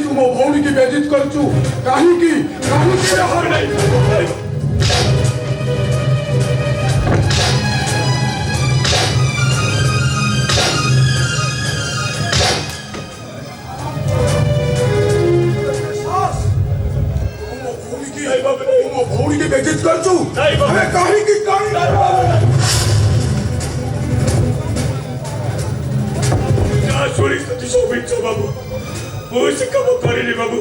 तू मो भौणी की बेइज्जत करचु काहे की हर नहीं भौणी की बेइज्जत करचु अबे काहे की ଶୁଣି ସତୀଶ ବିଛ ବାବୁ ମୁଁ ସେ କାମ କରିନି ବାବୁ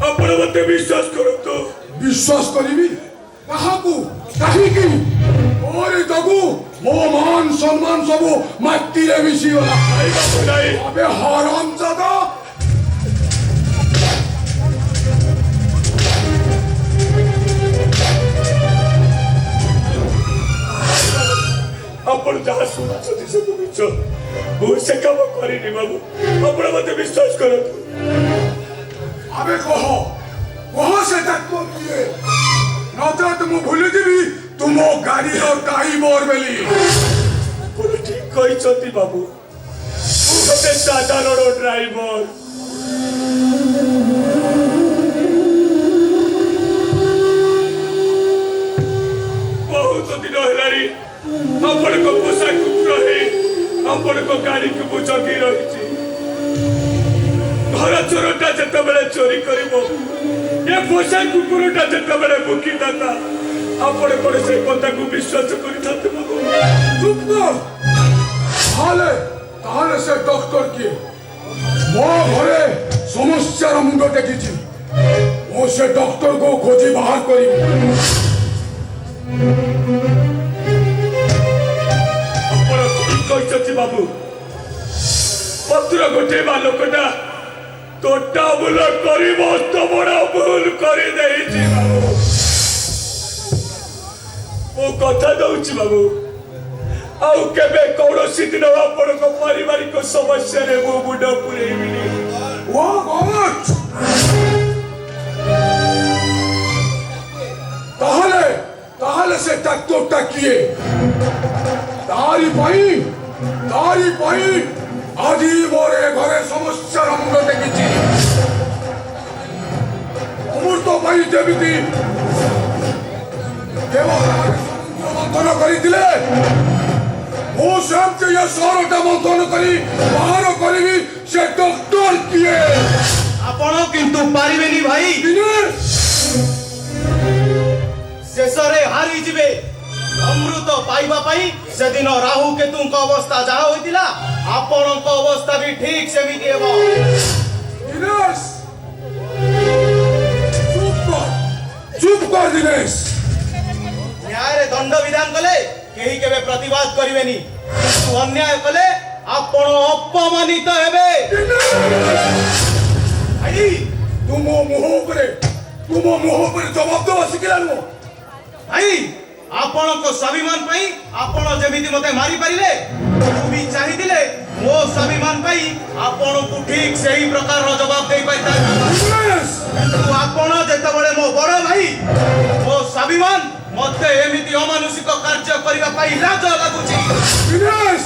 ଆପଣ ମତେ ବିଶ୍ୱାସ କରନ୍ତୁ। विश्वास करीबी काहाकू काहीकी ओरे जगू मो मान सम्मान सबो माटी रे मिसी गला ନାଇଁ ବାବୁ ନାଇଁ अबे हरामजादा ଆପଣ ଯାହା ଶୁଣୁଛନ୍ତି ସବୁ ମିଛ ମୁଁ ସେ କାମ କରିନି ବାବୁ ଆପଣ ମତେ ବିଶ୍ୱାସ କରନ୍ତୁ। अबे कह से तक किए नता तुम भूल जीवी तुम गाड़ी और काई मोर बेली ଆପଣ ଠିକ କହିଛନ୍ତି ବାବୁ ମୁଁ ଗୋଟେ ସାଧାରଣ ଡ୍ରାଇଭର। ବହୁତ ଦିନ ହେଲାଣି ଆପଣଙ୍କ ପୋଷା କୁକୁର ହେଇ ଆପଣଙ୍କ ଗାଡିକୁ ମୁଁ ଜଗି ରହିଛି। ଘର ଚୋରଟା ଯେତେବେଳେ ଚୋରି କରିବ ଏ ପୋଷା କୁକୁରଟା ଯେତେବେଳେ ଭୁକିଥାନ୍ତା ଆପଣ କଣ ସେ କଥାକୁ ବିଶ୍ୱାସ କରିଥାନ୍ତେ ବାବୁ? चुप कर ताले से डॉक्टर किए मो घरे समस्या मुंड टेकी मो से डॉक्टर को खोजी बाहर करी ଆପଣ ଠିକ କହିଛନ୍ତି ବାବୁ ପତ୍ର ଗୋଟେଇବା ଲୋକଟା ତୋଟା ବୁଲ କରି ମସ୍ତ ବଡ଼ ଭୁଲ କରିଦେଇଛି ବାବୁ। ମୁଁ କଥା ଦଉଛି ବାବୁ ଆଉ କେବେ କୌଣସି ଦିନ ଆପଣଙ୍କ ପାରିବାରିକ ସମସ୍ୟାରେ ମୁଁ ମୁଣ୍ଡ ପୁରେଇବିନି। ताहले से डॉक्टरटा किए तारी पाई आजी मोरे घरे समस्या मुंड टेकी अमृत भाई जेमिति मंथन करते मो से ये सहरटा मंथन करी बाहर करी से डॉक्टर किए आपण किंतु पारिबेनी भाई शेषरे हारी जिबे अमृत पाइबा पाई से दिन राहु केतुंक अवस्था जहा होइतिला आपणक अवस्था भी ठीक सेमिति हेबो। दिनेश चुप कर दिनेश न्याय रे दंड विधान कले केही केबे प्रतिवाद करिवेनी किंतु अन्याय कले आपण अपमानित हेबे। भाई तुम मुह ऊपर जवाब दवा शिखिलानु भाई आपणक स्वाभिमान पाई आपण जेमिति मते मारी परिले तू भी चाहिदिले मो स्वाभिमान पाई आपण को ठीक सही प्रकार रो जवाब देई पाइता किंतु आपण जेतबळे मो बड़ भाई मो स्वाभिमान मते एमिति अमानुषिक कार्य करिवा पाई लाज लागुची। दिनेश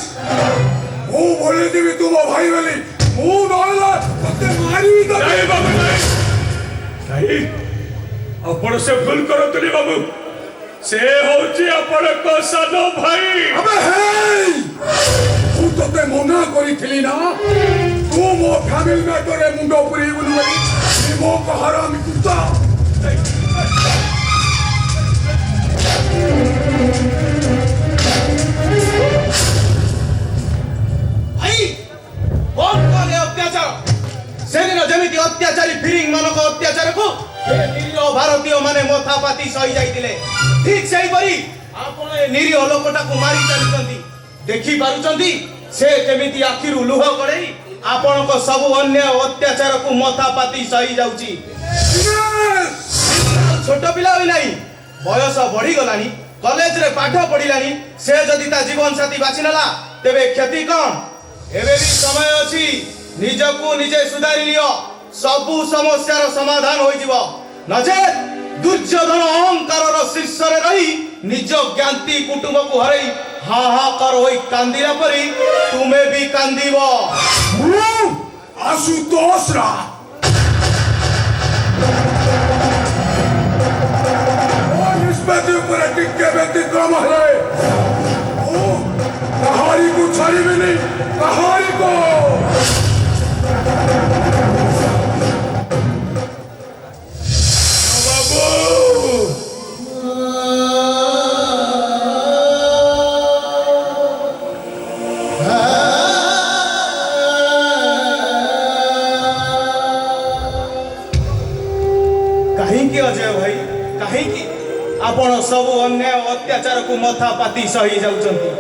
मु बोले दिबी तुम भाई वाली मु नला मते मारी द नहीं बाबू नहीं आपण से भूल करतनी बाबू से होची आपणक सान भाई। अबे हे तू तते मना करिथिली ना तू मो फैमिली मैटर रे मुंडो पुरी बुलु वाली मो को हरामी कुत्ता भाई कौन करे अत्याचार से दिन जेमिति अत्याचारी फिरिंग मानक अत्याचार को निरीह भारतीय माने मथापाती सही जाइतिले ठीक सही परी आपण ए निरीह लोकटा को मारी चलिसंती देखि पारुचंती से केमिति आखिरु लुह कड़ेई आपण को सब अन्य अत्याचार को मथापाती सही जाउची। छोट पिला होई नाही बयस बढ़ी गलानी कॉलेज रे पाठ पढिलानी से जदी ता जीवन साथी बाची नला तेबे क्षति कोन एबे भी समय अछि निजको निजे सुधारी लियो सबु समस्यार समाधान होई जिवो नचेत दुर्योधन अहंकार शीर्ष रे रही निज ज्ञाति कुटुंब को हरई हाहाकार होई कांदिला परी तुमे भी कांदिबो। आशुतोष रा ବେଦି ଉପରେ ଟିକେ ବ୍ୟତିକ୍ରମ ହେଲେ ମୁଁ କାହାରିକୁ ଛାଡ଼ିବିନି, କାହାରିକୁ। କାହିଁକି ଅଜୟ ଭାଇ, କାହିଁକି ଆପଣ ସବୁ ଅନ୍ୟାୟ ଅତ୍ୟାଚାରକୁ ମଥା ପାତି ସହି ଯାଉଛନ୍ତି?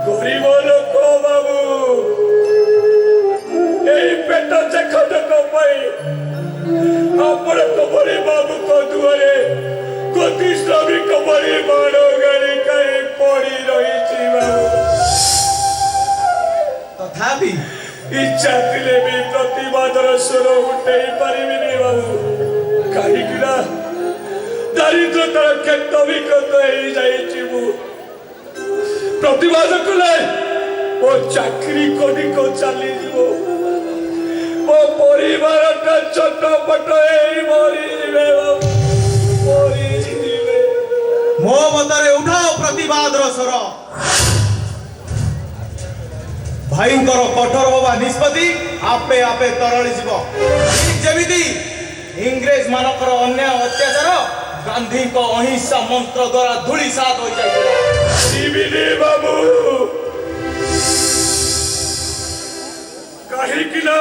ଗରିବ ଲୋକ ବାବୁ, ଏଇ ପେଟ ଚେଖଟକ ପାଇଁ ଆପଣଙ୍କ ଭଳି ବାବୁଙ୍କ ଦୁଆରେ ଗତି ଶ୍ରମିକ ଭଳି ମାଡ଼ ଗାଡ଼ି କାହିଁ ପଡ଼ି ରହିଛି ବାବୁ। ତଥାପି ଇଚ୍ଛା ଥିଲେ ବି ପ୍ରତିବାଦର ସ୍ୱର ଉଠେଇ ପାରିବିନି ବାବୁ, କାହିଁକି ନା ଦାରିଦ୍ରତାର କ୍ଷେତ ବିକ୍ଷତ ହେଇଯାଇଛି। ମୁଁ ପ୍ରତିବାଦ କଲେ ମୋ ଚାକିରି କୋଡ଼ିକ ଚାଲିଯିବ, ମୋ ପରିବାରଟା ଛୋଟ ପଟ ହେଇ ମରିଯିବେ ବାବୁ, ମରିଯିବେ। ମୋ ମତରେ ଉଠାଅ ପ୍ରତିବାଦର ସ୍ୱର। ଭାଇଙ୍କର କଠୋର ହବା ନିଷ୍ପତ୍ତି ଆପେ ଆପେ ତରଳିଯିବ। ଠିକ୍ ଯେମିତି ଇଂରେଜ ମାନଙ୍କର ଅନ୍ୟାୟ ଅତ୍ୟାଚାର ଗାନ୍ଧୀଙ୍କ ଅହିଂସା ମନ୍ତ୍ର ଦ୍ୱାରା ଧୂଳିସାତ ହୋଇଯାଇଥିଲା। ଯିବିନି ବାବୁ, କାହିଁକି ନା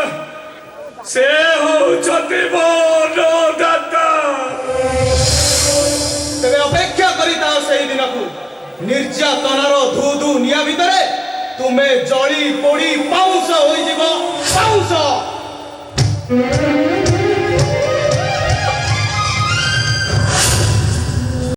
ସେ ହଉଛନ୍ତି ମୋର ଦାଦା। ତେବେ ଅପେକ୍ଷା କରିଥାଅ ସେହି ଦିନକୁ। ନିର୍ଯାତନାର ଧୁ ଧୁ ନିଆଁ ଭିତରେ ତୁମେ ଜଳି ପୋଡ଼ି ପାଉଁଶ ହୋଇଯିବ, ପାଉଁଶ।